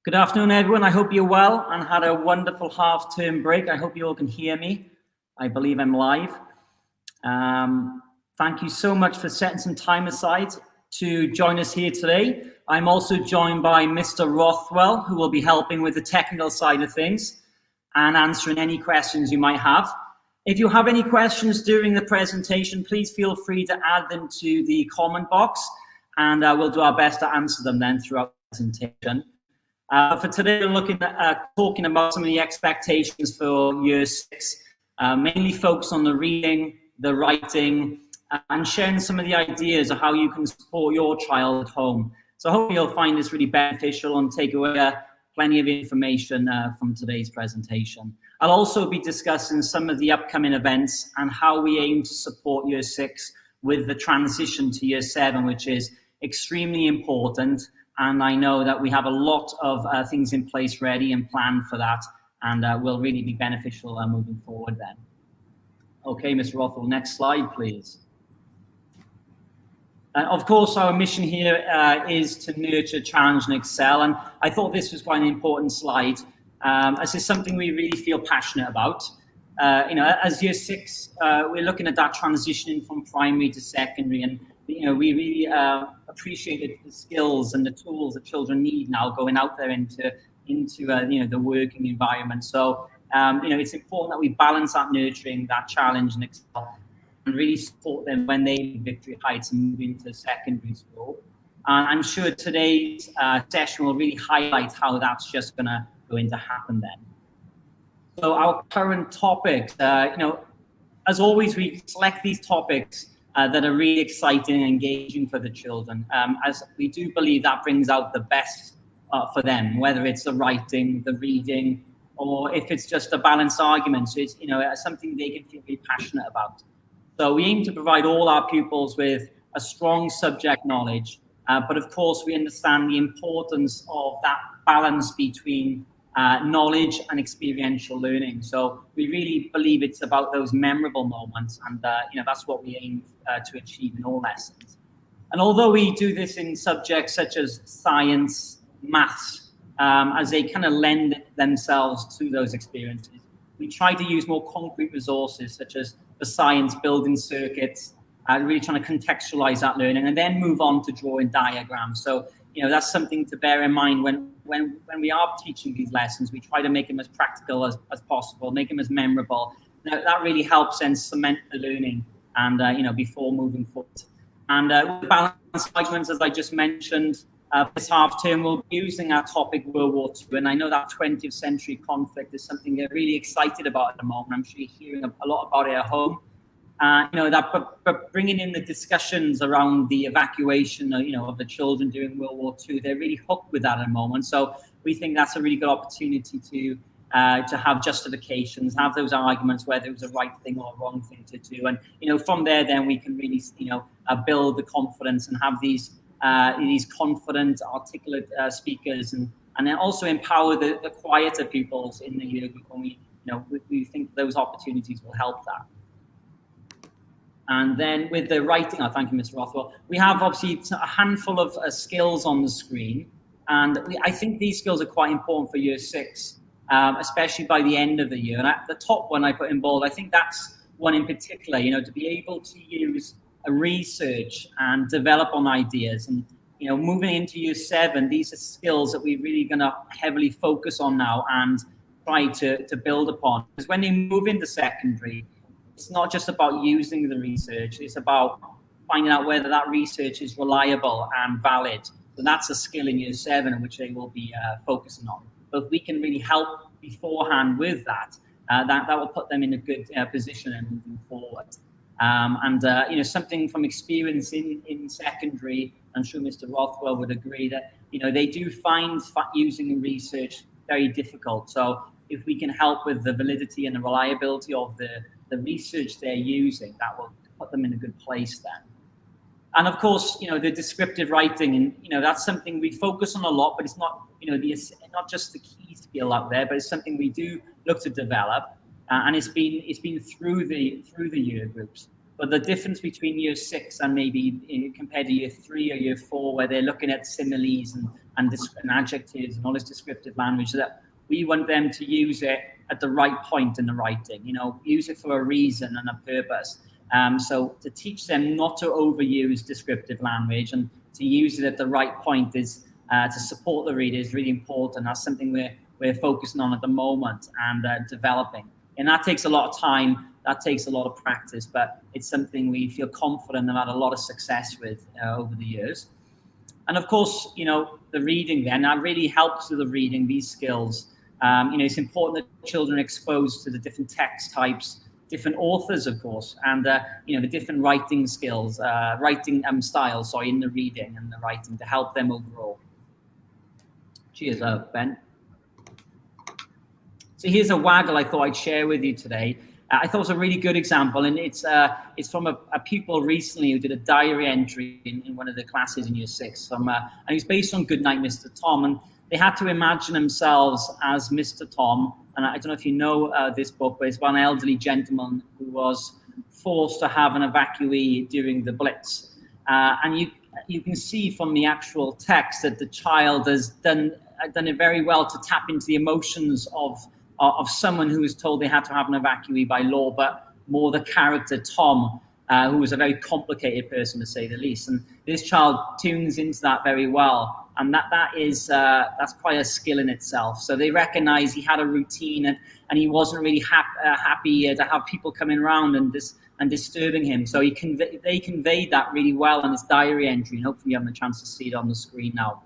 Good afternoon, everyone. I hope you're well and had a wonderful half-term break. I hope you all can hear me. I believe I'm live. Thank you so much for setting some time aside to join us here today. I'm also joined by Mr. Rothwell, who will be helping with the technical side of things and answering any questions you might have. If you have any questions during the presentation, please feel free to add them to the comment box, and we'll do our best to answer them then throughout the presentation. For today, we're looking at talking about some of the expectations for Year 6, mainly focused on the reading, the writing, and sharing some of the ideas of how you can support your child at home. So hopefully you'll find this really beneficial and take away plenty of information from today's presentation. I'll also be discussing some of the upcoming events and how we aim to support Year 6 with the transition to Year 7, which is extremely important. And I know that we have a lot of things in place ready and planned for that, and will really be beneficial moving forward then. Okay, Mr. Rothwell, next slide, please. Of course, our mission here is to nurture, challenge, and excel. And I thought this was quite an important slide, as it's something we really feel passionate about. As Year 6, we're looking at that transitioning from primary to secondary, and we really appreciate the skills and the tools that children need now going out there into the working environment. So it's important that we balance that nurturing, that challenge, and excel, and really support them when they reach victory heights and move into secondary school. And I'm sure today's session will really highlight how that's just going to happen then. So our current topics, as always, we select these topics that are really exciting and engaging for the children, as we do believe that brings out the best for them, whether it's the writing, the reading, or if it's just a balanced argument. So it's something they can feel really passionate about. So we aim to provide all our pupils with a strong subject knowledge, but of course we understand the importance of that balance between knowledge and experiential learning. So we really believe it's about those memorable moments, and that's what we aim to achieve in all lessons. And although we do this in subjects such as science, maths, as they kind of lend themselves to those experiences, we try to use more concrete resources such as the science building circuits, really trying to contextualize that learning, and then move on to drawing diagrams. So that's something to bear in mind when we are teaching these lessons. We try to make them as practical as possible, make them as memorable. That really helps then cement the learning and before moving forward. And with balance arguments, as I just mentioned, this half term we'll be using our topic World War II, and I know that 20th century conflict is something they're really excited about at the moment. I'm sure you're hearing a lot about it at home. But bringing in the discussions around the evacuation, of the children during World War II, they're really hooked with that at the moment. So we think that's a really good opportunity to have justifications, have those arguments whether it was a right thing or a wrong thing to do, and from there then we can really build the confidence and have these confident, articulate speakers, and then also empower the quieter pupils in the year group. And we think those opportunities will help that. And then with the writing, thank you, Mr. Rothwell, we have obviously a handful of skills on the screen. And I think these skills are quite important for Year 6, especially by the end of the year. And the top one I put in bold, I think that's one in particular, to be able to use a research and develop on ideas. And, moving into Year 7, these are skills that we're really going to heavily focus on now and try to build upon. Because when they move into secondary, it's not just about using the research, it's about finding out whether that research is reliable and valid. So that's a skill in Year 7, which they will be focusing on. But if we can really help beforehand with that, that will put them in a good position and moving forward. Something from experience in secondary, I'm sure Mr. Rothwell would agree that, they do find using research very difficult. So if we can help with the validity and the reliability of the research they're using, that will put them in a good place then. And of course, the descriptive writing, and that's something we focus on a lot, but it's not, not just the key skill out there, but it's something we do look to develop, and it's been through the year groups. But the difference between Year 6 and maybe compared to Year 3 or Year 4, where they're looking at similes and and adjectives and all this descriptive language, so that we want them to use it at the right point in the writing, use it for a reason and a purpose. So to teach them not to overuse descriptive language and to use it at the right point is to support the reader is really important. That's something we're focusing on at the moment and developing. And that takes a lot of time, that takes a lot of practice, but it's something we feel confident and had a lot of success with over the years. And of course, the reading then, that really helps with the reading, these skills. It's important that children are exposed to the different text types, different authors, of course, and the different writing skills, styles, in the reading and the writing to help them overall. Cheers up, Ben. So here's a Waggle I thought I'd share with you today. I thought it was a really good example, and it's from a pupil recently who did a diary entry in one of the classes in Year 6. And it was based on Goodnight, Mr. Tom, and they had to imagine themselves as Mr. Tom. And I don't know if you know this book, but it's about an elderly gentleman who was forced to have an evacuee during the Blitz. And you can see from the actual text that the child has done it very well to tap into the emotions of someone who was told they had to have an evacuee by law, but more the character Tom, who was a very complicated person to say the least. And this child tunes into that very well. And that's quite a skill in itself. So they recognize he had a routine and he wasn't really happy to have people coming around and disturbing him. So they conveyed that really well in this diary entry, and hopefully you have a chance to see it on the screen now.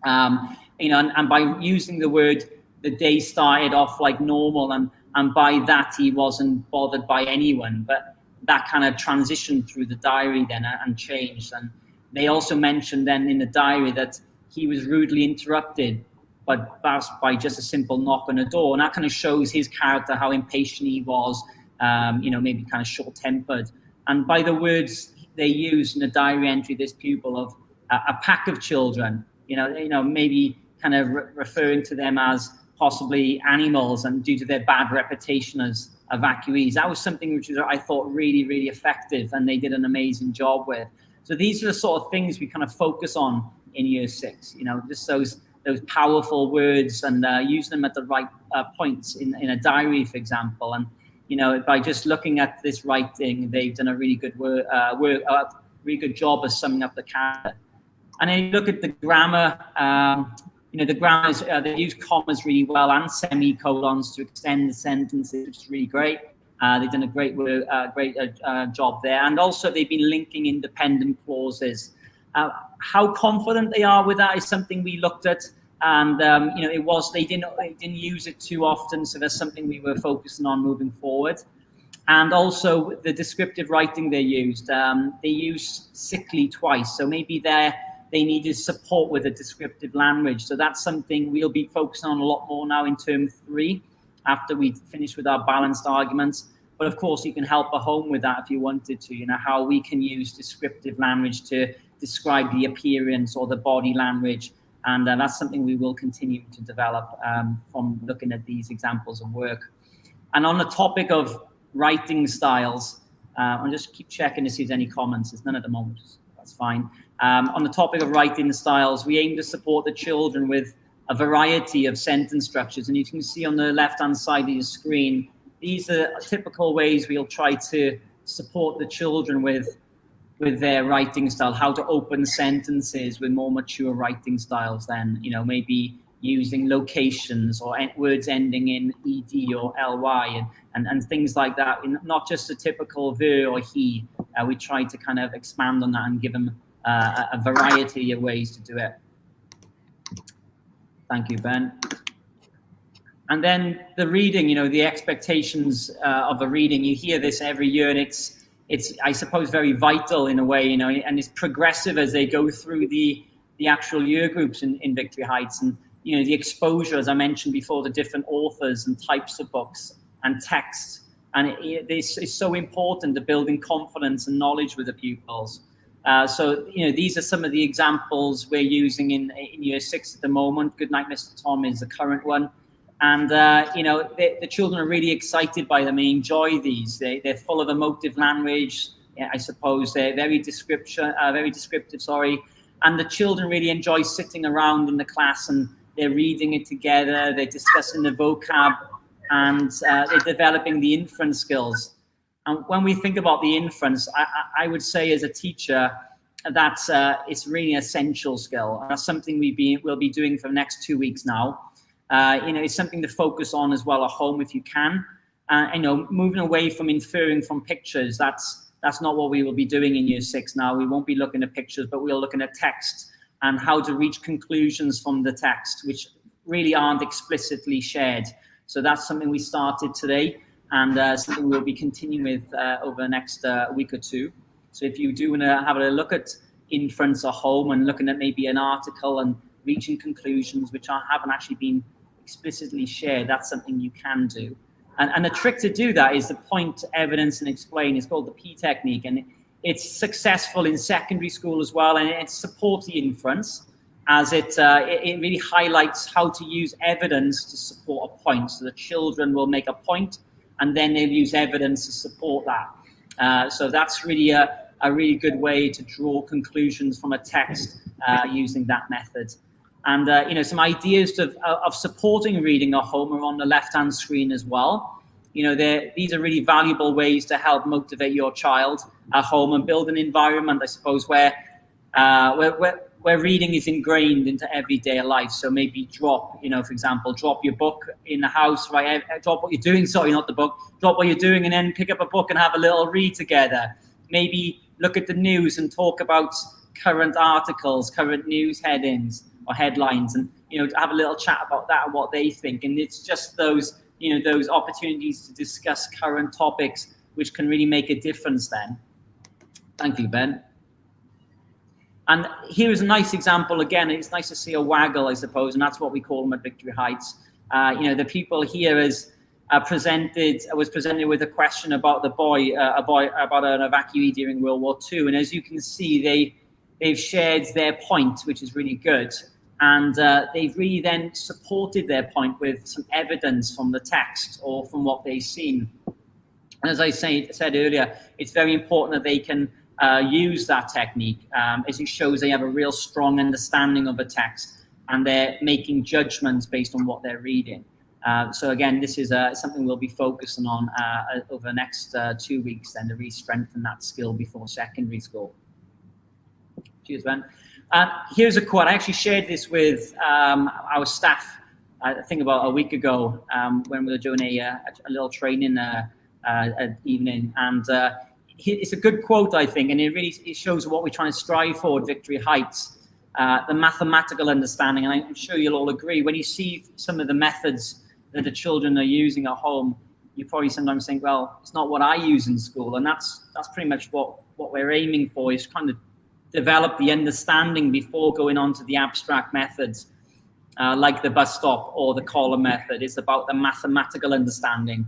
And by using the word, the day started off like normal, and by that he wasn't bothered by anyone, but that kind of transitioned through the diary then and changed. And they also mentioned then in the diary that he was rudely interrupted, but that's by just a simple knock on a door. And that kind of shows his character, how impatient he was, maybe kind of short-tempered. And by the words they used in the diary entry, this pupil of a pack of children, maybe kind of referring to them as possibly animals, and due to their bad reputation as evacuees. That was something which I thought really, really effective, and they did an amazing job with. So these are the sort of things we kind of focus on in Year 6, just those powerful words, and using them at the right points in a diary, for example. And, by just looking at this writing, they've done a really good really good job of summing up the character. And then you look at the grammar, the grammar is, they use commas really well and semicolons to extend the sentences, which is really great. They've done a great job there. And also they've been linking independent clauses. How confident they are with that is something we looked at. And, they didn't use it too often. So that's something we were focusing on moving forward. And also the descriptive writing they used sickly twice. So maybe they needed support with a descriptive language. So that's something we'll be focusing on a lot more now in term 3 after we finish with our balanced arguments. But of course, you can help at home with that if you wanted to, how we can use descriptive language to describe the appearance or the body language. And that's something we will continue to develop from looking at these examples of work. And on the topic of writing styles, I'll just keep checking to see if there's any comments. There's none at the moment. That's fine. On the topic of writing styles, we aim to support the children with a variety of sentence structures. And you can see on the left-hand side of your screen, these are typical ways we'll try to support the children with their writing style, how to open sentences with more mature writing styles then, maybe using locations or words ending in ed or ly and things like that. Not just a typical ver or he. We try to kind of expand on that and give them a variety of ways to do it. Thank you, Ben. And then the reading, the expectations of a reading, you hear this every year, and it's I suppose very vital in a way, and it's progressive as they go through the actual year groups in Victory Heights, and the exposure, as I mentioned before, to different authors and types of books and texts, and it's so important to building confidence and knowledge with the pupils. So these are some of the examples we're using in Year 6 at the moment. Goodnight, Mr. Tom is the current one. And, the children are really excited by them and enjoy these. They're full of emotive language. I suppose they're very descriptive, And the children really enjoy sitting around in the class and they're reading it together, they're discussing the vocab, and they're developing the inference skills. And when we think about the inference, I would say as a teacher, that's it's really an essential skill. And that's something we'll be doing for the next 2 weeks now. It's something to focus on as well at home if you can. Moving away from inferring from pictures, that's not what we will be doing in year 6 now. We won't be looking at pictures, but we're looking at text and how to reach conclusions from the text, which really aren't explicitly shared. So that's something we started today, and something we'll be continuing with over the next week or two. So if you do want to have a look at inference at home and looking at maybe an article and reaching conclusions which haven't actually been explicitly shared, that's something you can do. And the trick to do that is the point, evidence, and explain. It's called the P technique, and it's successful in secondary school as well, and it supports the inference as it really highlights how to use evidence to support a point. So the children will make a point, and then they'll use evidence to support that. So that's really a really good way to draw conclusions from a text using that method. And some ideas of supporting reading at home are on the left-hand screen as well. These are really valuable ways to help motivate your child at home and build an environment, I suppose, where reading is ingrained into everyday life. So maybe drop your book in the house, right? Drop what you're doing, sorry, not the book. Drop what you're doing and then pick up a book and have a little read together. Maybe look at the news and talk about current articles, current news headings or headlines, and have a little chat about that and what they think. And it's just those opportunities to discuss current topics which can really make a difference then. Thank you, Ben. And here's a nice example again. It's nice to see a Waggle, I suppose, and that's what we call them at Victory Heights. The people here was presented with a question about about an evacuee during World War II. And as you can see, they've shared their point, which is really good. And they've really then supported their point with some evidence from the text or from what they've seen. And as I said earlier, it's very important that they can use that technique, as it shows they have a real strong understanding of a text and they're making judgments based on what they're reading. So again, this is something we'll be focusing on over the next 2 weeks then to really strengthen that skill before secondary school. Cheers, Ben. Here's a quote. I actually shared this with our staff, I think about a week ago, when we were doing a little training evening. And it's a good quote, I think, and it shows what we're trying to strive for at Victory Heights, the mathematical understanding. And I'm sure you'll all agree, when you see some of the methods that the children are using at home, you probably sometimes think, well, it's not what I use in school. And that's pretty much what we're aiming for, is kind of develop the understanding before going on to the abstract methods, like the bus stop or the column method. It's about the mathematical understanding.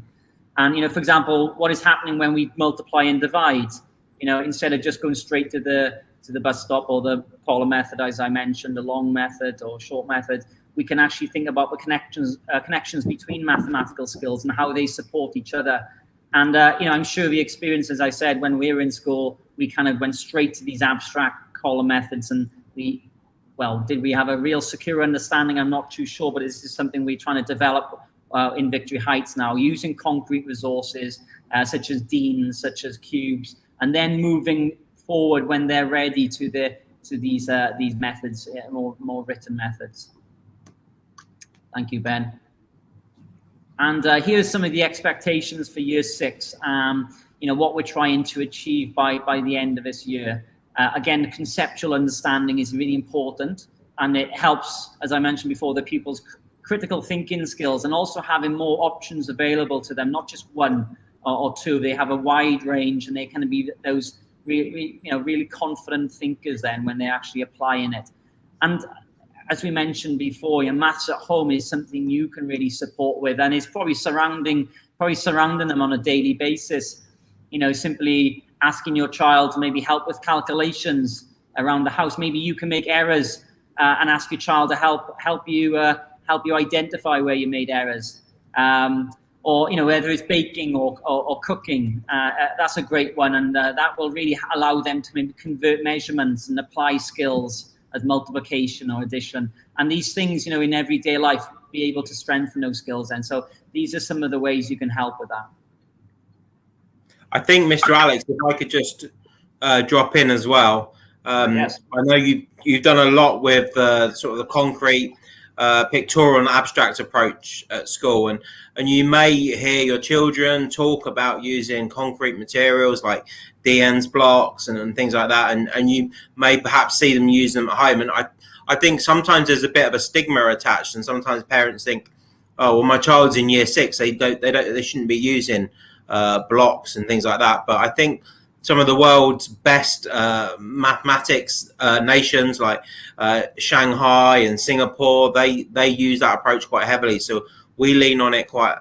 And, for example, what is happening when we multiply and divide? Instead of just going straight to the bus stop or the column method, as I mentioned, the long method or short method, we can actually think about the connections between mathematical skills and how they support each other. And, I'm sure the experience, as I said, when we were in school, we kind of went straight to these abstract column methods, and did we have a real secure understanding? I'm not too sure, but this is something we're trying to develop in Victory Heights now, using concrete resources such as deans, such as cubes, and then moving forward when they're ready to these methods, more written methods. Thank you, Ben. And here's some of the expectations for year 6. What we're trying to achieve by the end of this year. Again, conceptual understanding is really important, and it helps, as I mentioned before, the pupils' critical thinking skills, and also having more options available to them, not just one or two. They have a wide range, and they can be those really confident thinkers then when they're actually applying it. And as we mentioned before, your maths at home is something you can really support with, and it's probably surrounding them on a daily basis. Simply asking your child to maybe help with calculations around the house. Maybe you can make errors and ask your child to help you identify where you made errors. Or whether it's baking or cooking, that's a great one, and that will really allow them to maybe convert measurements and apply skills as multiplication or addition. And these things, you know, in everyday life, be able to strengthen those skills. And so these are some of the ways you can help with that. I think, Mr. Alex, if I could just drop in as well. Yes. I know you've done a lot with sort of the concrete, pictorial and abstract approach at school, and you may hear your children talk about using concrete materials like DN's blocks and things like that, and you may perhaps see them use them at home. And I think sometimes there's a bit of a stigma attached, and sometimes parents think, oh, well, my child's in year 6, they shouldn't be using blocks and things like that. But I think some of the world's best mathematics nations like Shanghai and Singapore, they use that approach quite heavily. So we lean on it quite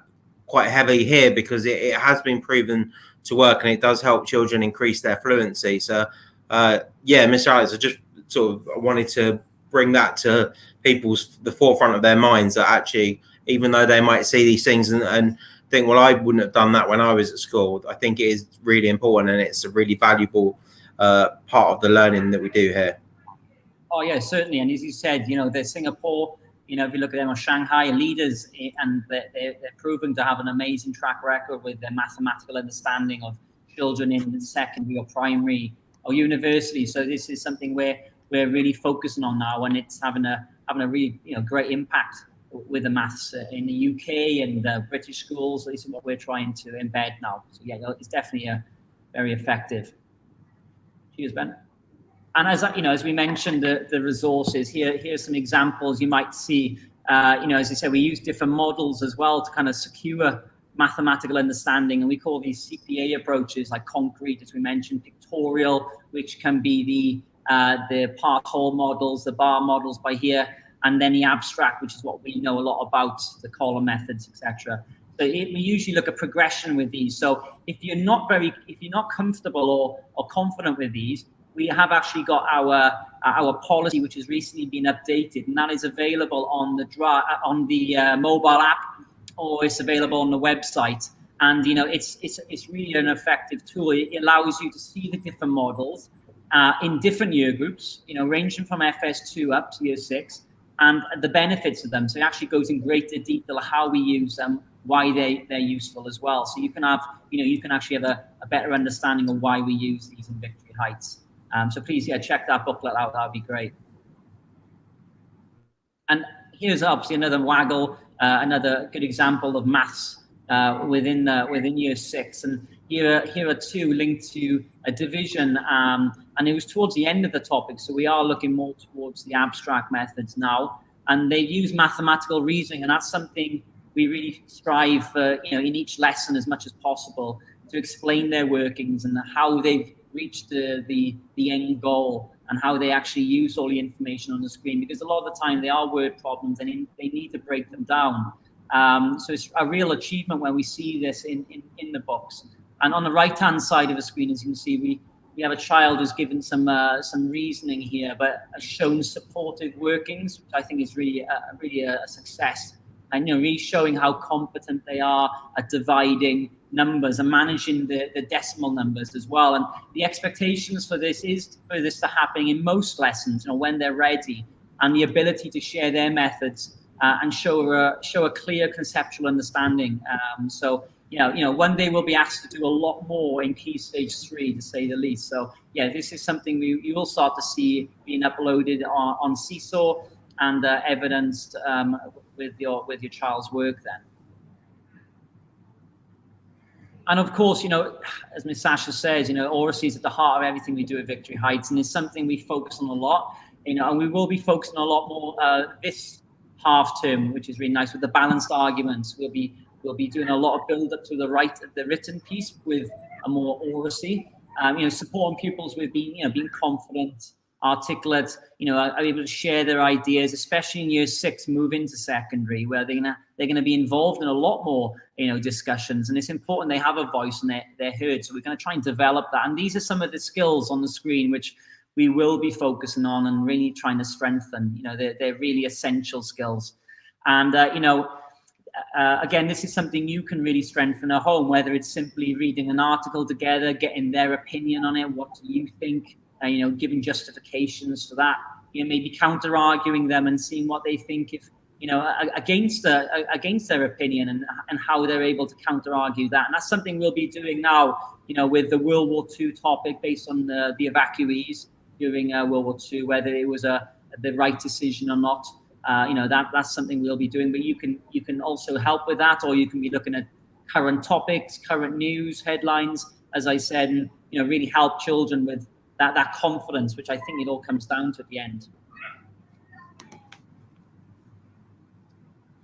heavily here because it has been proven to work, and it does help children increase their fluency. So yeah, Mr. Alex, I just sort of wanted to bring that to the forefront of their minds, that actually, even though they might see these things and think, well, I wouldn't have done that when I was at school, I think it is really important, and it's a really valuable part of the learning that we do here. Oh yeah, certainly. And as you said, you know, the Singapore, you know, if you look at them, or Shanghai, leaders, and they're proven to have an amazing track record with their mathematical understanding of children in secondary or primary or university. So this is something we're really focusing on now, and it's having a really, you know, great impact with the maths in the UK and British schools. This is what we're trying to embed now. So yeah, it's definitely very effective. Cheers, Ben. And as you know, as we mentioned, the resources here's some examples you might see. You know, as I said, we use different models as well to kind of secure mathematical understanding, and we call these CPA approaches, like concrete, as we mentioned, pictorial, which can be the part-whole models, the bar models by here, and then the abstract, which is what we know a lot about, the column methods, etc. So we usually look at progression with these. So if you're not comfortable or confident with these, we have actually got our policy, which has recently been updated, and that is available on the mobile app, or it's available on the website. And you know, it's really an effective tool. It allows you to see the different models in different year groups, you know, ranging from FS2 up to year 6. And the benefits of them. So it actually goes in greater detail how we use them, why they're useful as well. So you can actually have a better understanding of why we use these in Victory Heights. So please, yeah, check that booklet out. That would be great. And here's obviously another Waggle, another good example of maths within year 6. And here are two linked to a division, and it was towards the end of the topic. So we are looking more towards the abstract methods now, and they use mathematical reasoning, and that's something we really strive for, you know, in each lesson as much as possible, to explain their workings and how they've reached the end goal, and how they actually use all the information on the screen, because a lot of the time they are word problems and they need to break them down. So it's a real achievement when we see this in the books. And on the right-hand side of the screen, as you can see, we have a child who's given some reasoning here, but has shown supportive workings, which I think is really a success. And you know, really showing how competent they are at dividing numbers and managing the decimal numbers as well. And the expectations for this is for this to happen in most lessons, you know, when they're ready, and the ability to share their methods and show a clear conceptual understanding. So you know, one day we'll be asked to do a lot more in Key Stage 3, to say the least. So yeah, this is something you will start to see being uploaded on Seesaw and evidenced with your child's work then. And of course, you know, as Ms. Sasha says, you know, oracy is at the heart of everything we do at Victory Heights, and it's something we focus on a lot, you know, and we will be focusing a lot more this half term, which is really nice, with the balanced arguments. We'll be doing a lot of build up to the right of the written piece with a more oracy, you know, supporting pupils with being confident, articulate, you know, are able to share their ideas, especially in year 6, move into secondary, where they're gonna be involved in a lot more, you know, discussions, and it's important they have a voice and they're heard. So we're going to try and develop that, and these are some of the skills on the screen which we will be focusing on and really trying to strengthen. You know, they're really essential skills. And you know, again, this is something you can really strengthen at home, whether it's simply reading an article together, getting their opinion on it, what do you think, you know, giving justifications for that, maybe counter arguing them and seeing what they think if against their opinion, and how they're able to counter argue that. And that's something we'll be doing now, with the World War II topic based on the evacuees during World War II, whether it was the right decision or not. That's something we'll be doing. But you can also help with that, or you can be looking at current topics, current news headlines, as I said, and really help children with that confidence, which I think it all comes down to at the end.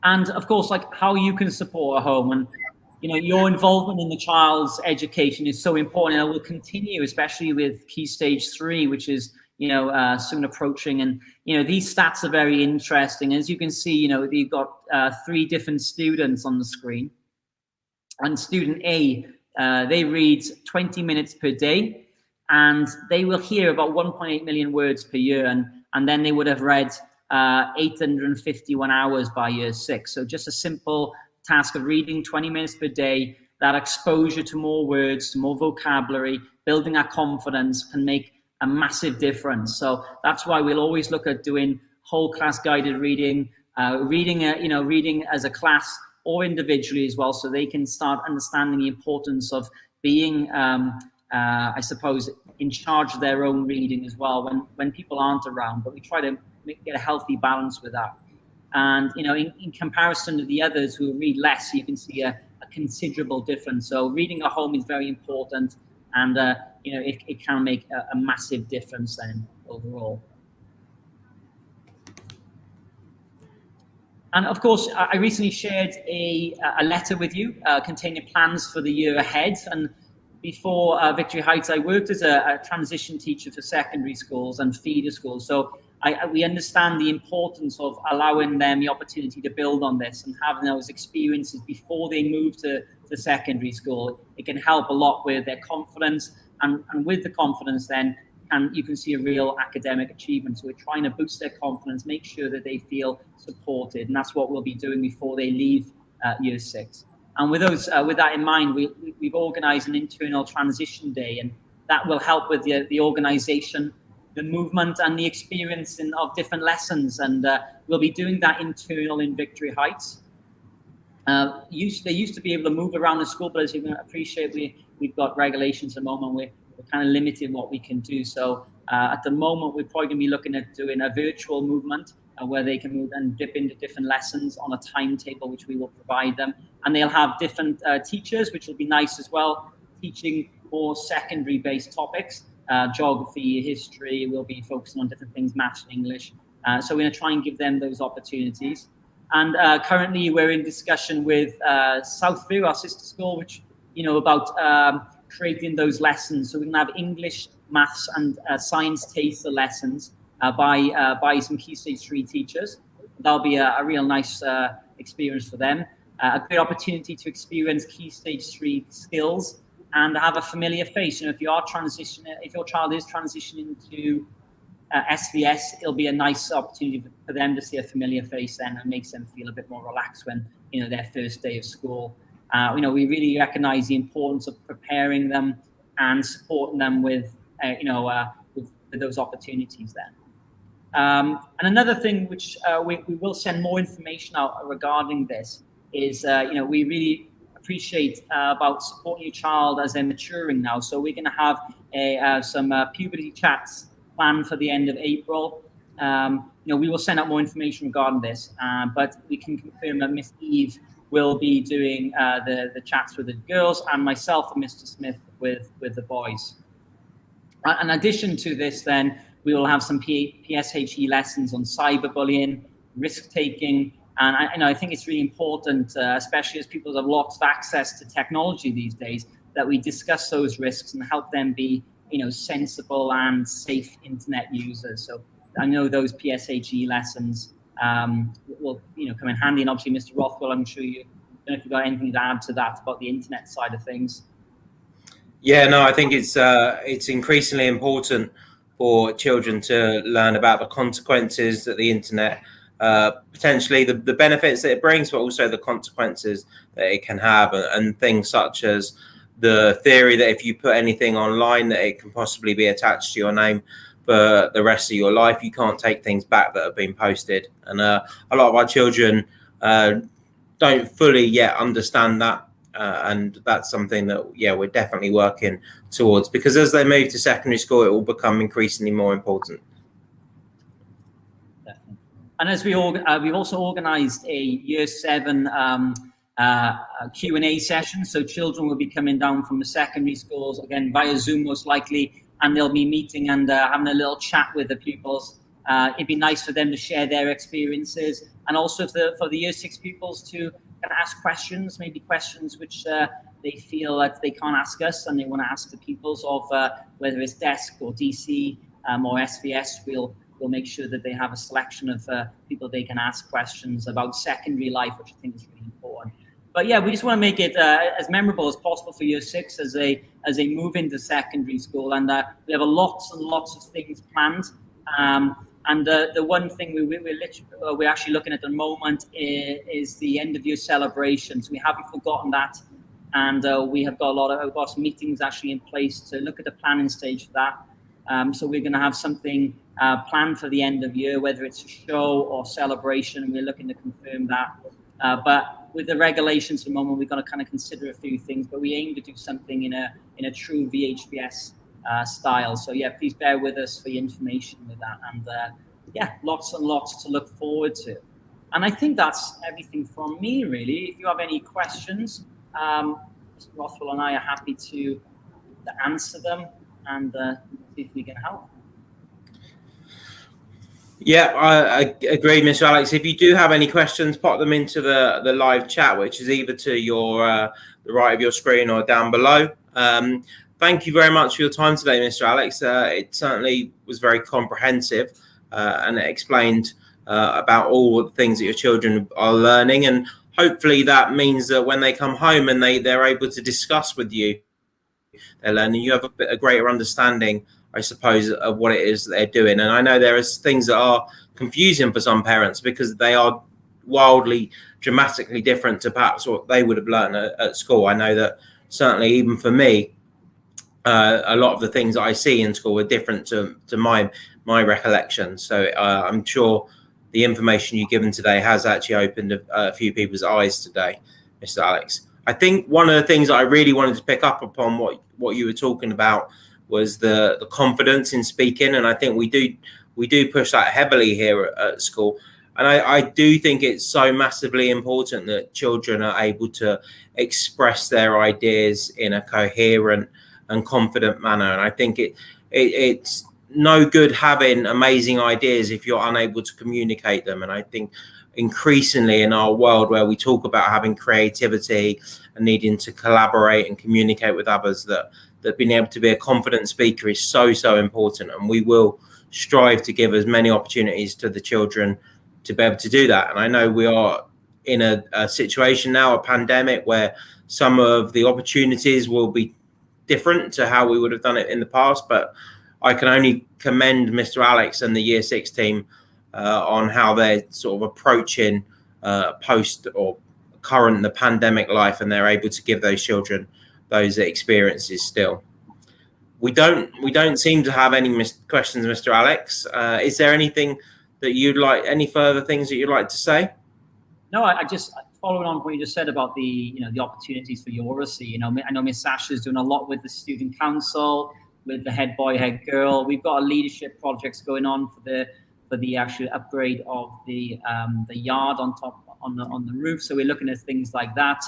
And of course, like how you can support a home, and your involvement in the child's education is so important, and it will continue, especially with Key Stage 3, which is soon approaching. And these stats are very interesting. As you can see, you've got 3 different students on the screen. And student A, they read 20 minutes per day, and they will hear about 1.8 million words per year, and then they would have read 851 hours by year 6. So just a simple task of reading 20 minutes per day, that exposure to more words, to more vocabulary, building our confidence can make a massive difference. So that's why we'll always look at doing whole class guided reading, reading as a class or individually as well, so they can start understanding the importance of being, I suppose, in charge of their own reading as well when people aren't around. But we try to get a healthy balance with that. And in comparison to the others who read less, you can see a considerable difference. So reading at home is very important, and it can make a massive difference then overall. And of course, I recently shared a letter with you containing plans for the year ahead. And before Victory Heights, I worked as a transition teacher for secondary schools and feeder schools. So we understand the importance of allowing them the opportunity to build on this and having those experiences before they move to secondary school. It can help a lot with their confidence, and with the confidence then, and you can see a real academic achievement. So we're trying to boost their confidence, make sure that they feel supported, and that's what we'll be doing before they leave year 6. And with that in mind, we've organised an internal transition day, and that will help with the organisation, the movement, and the experience of different lessons. And we'll be doing that internal in Victory Heights. They used to be able to move around the school, but as you can appreciate, we've got regulations at the moment. We're kind of limited what we can do. So at the moment, we're probably going to be looking at doing a virtual movement where they can move and dip into different lessons on a timetable, which we will provide them. And they'll have different teachers, which will be nice as well, teaching more secondary-based topics. Geography, history, we'll be focusing on different things, maths and English. So we're going to try and give them those opportunities. And currently, we're in discussion with Southview, our sister school, which, about creating those lessons. So we're going to have English, maths, and science taster lessons by some Key Stage 3 teachers. That'll be a real nice experience for them. A great opportunity to experience Key Stage 3 skills and have a familiar face. If your child is transitioning to SVS, it'll be a nice opportunity for them to see a familiar face then, and makes them feel a bit more relaxed when their first day of school. We really recognise the importance of preparing them and supporting them with those opportunities then. And another thing which we will send more information out regarding this is, we really appreciate about supporting your child as they're maturing now. So we're going to have some puberty chats planned for the end of April. We will send out more information regarding this, but we can confirm that Miss Eve will be doing the chats with the girls, and myself and Mr. Smith with the boys. In addition to this, then, we will have some PSHE lessons on cyberbullying, risk-taking, and I think it's really important, especially as people have lots of access to technology these days, that we discuss those risks and help them be, sensible and safe internet users. So I know those PSHE lessons will, come in handy. And obviously, Mr. Rothwell, I'm sure you don't know if you've got anything to add to that about the internet side of things. Yeah, no, I think it's increasingly important for children to learn about the consequences that the internet, potentially the benefits that it brings, but also the consequences that it can have, and things such as the theory that if you put anything online that it can possibly be attached to your name. for the rest of your life. You can't take things back that have been posted. And a lot of our children don't fully yet understand that. And that's something that, we're definitely working towards, because as they move to secondary school, it will become increasingly more important. Definitely. And as we've also organised a Year 7 Q&A session. So children will be coming down from the secondary schools, again, via Zoom most likely, and they'll be meeting and having a little chat with the pupils. It'd be nice for them to share their experiences, and also for the Year 6 pupils to ask questions, maybe questions which they feel that they can't ask us and they want to ask the pupils of, whether it's desk or DC or SVS. We'll make sure that they have a selection of people they can ask questions about secondary life, which I think is really important. But yeah, we just want to make it as memorable as possible for Year 6 as they move into secondary school, and we have lots and lots of things planned. And the one thing we're actually looking at the moment is the end of year celebrations. We haven't forgotten that, and we have got a lot of meetings actually in place to look at the planning stage for that. So we're going to have something planned for the end of year, whether it's a show or celebration. We're looking to confirm that. But with the regulations at the moment, we've got to kind of consider a few things. But we aim to do something in a true VHBS style. So yeah, please bear with us for your information with that. And lots and lots to look forward to. And I think that's everything from me, really. If you have any questions, Mr. Rothwell and I are happy to answer them and see if we can help. Yeah, I agree, Mr. Alex. If you do have any questions, pop them into the live chat, which is either to your the right of your screen or down below. Thank you very much for your time today, Mr. Alex. It certainly was very comprehensive, and it explained about all the things that your children are learning. And hopefully that means that when they come home and they're able to discuss with you their learning, you have a greater understanding, I suppose, of what it is that they're doing. And I know there is things that are confusing for some parents because they are wildly, dramatically different to perhaps what they would have learned at school. I know that certainly even for me, a lot of the things that I see in school are different to my recollection. So I'm sure the information you've given today has actually opened a few people's eyes today, Mr. Alex. I think one of the things that I really wanted to pick up upon what you were talking about was the confidence in speaking, and I think we do push that heavily here at school. And I do think it's so massively important that children are able to express their ideas in a coherent and confident manner. And I think it's no good having amazing ideas if you're unable to communicate them. And I think increasingly in our world where we talk about having creativity and needing to collaborate and communicate with others, that being able to be a confident speaker is so important. And we will strive to give as many opportunities to the children to be able to do that. And I know we are in a situation now, a pandemic, where some of the opportunities will be different to how we would have done it in the past. But I can only commend Mr. Alex and the Year 6 team on how they're sort of approaching post or current the pandemic life, and they're able to give those children those experiences still. We don't seem to have any questions, Mr. Alex. Is there anything that any further things that you'd like to say? No, I just following on what you just said about the opportunities for Euracy. I know Miss Sasha's doing a lot with the student council, with the head boy, head girl. We've got leadership projects going on for the actual upgrade of the yard on the roof. So we're looking at things like that.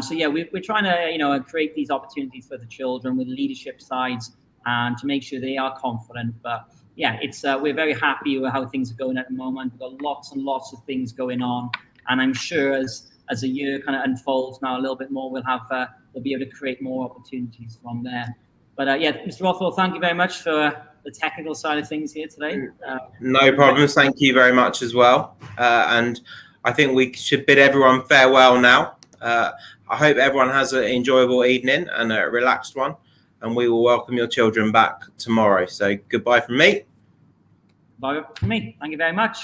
So yeah, we're trying to create these opportunities for the children with leadership sides and to make sure they are confident. But yeah, it's we're very happy with how things are going at the moment. We've got lots and lots of things going on, and I'm sure as the year kind of unfolds now a little bit more, we'll be able to create more opportunities from there. But yeah, Mr. Rothwell, thank you very much for the technical side of things here today. No problems. Thank you very much as well. And I think we should bid everyone farewell now. I hope everyone has an enjoyable evening and a relaxed one, and we will welcome your children back tomorrow. So goodbye from me. Bye from me. Thank you very much.